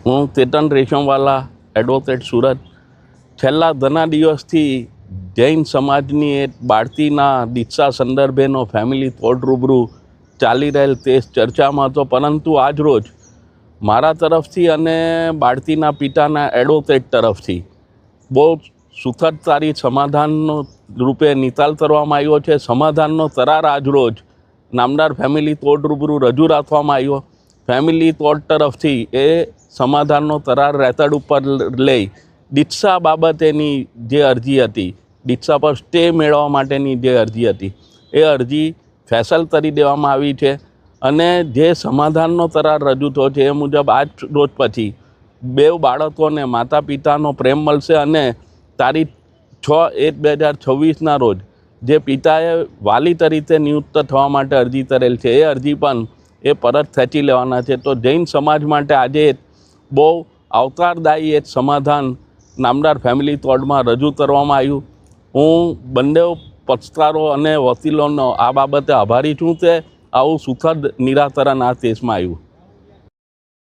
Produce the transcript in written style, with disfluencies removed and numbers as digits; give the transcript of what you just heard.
હું ચેતન રેશમવાલા એડવોકેટ સુરત છેલ્લા ઘણા દિવસથી જૈન સમાજની એક બાળતીના દીક્ષા સંદર્ભેનો ફેમિલી કોર્ટ રૂબરૂ ચાલી રહેલ કેસ ચર્ચામાં હતો, પરંતુ આજ રોજ મારા તરફથી અને બાળતીના પિતાના એડવોકેટ તરફથી બહુ સુખદકારી સમાધાનનો રૂપે નિકાલ કરવામાં આવ્યો છે. સમાધાનનો કરાર આજ રોજ નામદાર ફેમિલી કોર્ટ રૂબરૂ રજૂ રાખવામાં આવ્યો. ફેમિલી કોર્ટ તરફથી એ સમાધાનનો કરાર રેકર્ડ ઉપર લઈ દીક્ષા બાબતેની જે અરજી હતી, દીક્ષા પર સ્ટે મેળવવા માટેની જે અરજી હતી, એ અરજી ફેસલ કરી દેવામાં આવી છે. અને જે સમાધાનનો કરાર રજૂ થયો છે એ મુજબ આજ રોજ પછી બે બાળકોને માતા પિતાનો પ્રેમ મળશે અને તારીખ 6/1/2026ના રોજ જે પિતાએ વાલી તરીકે નિયુક્ત થવા માટે અરજી કરેલ છે એ અરજી પણ એ પરત ખેંચી લેવાના છે. તો જૈન સમાજ માટે આજે બહુ આવકારદાયી એક સમાધાન નામદાર ફેમિલી કોર્ટમાં રજૂ કરવામાં આવ્યું. હું બંને પક્ષકારો અને વકીલોનો આ બાબતે આભારી છું કે આવું સુખદ નિરાકરણ આ કેસમાં આવ્યું.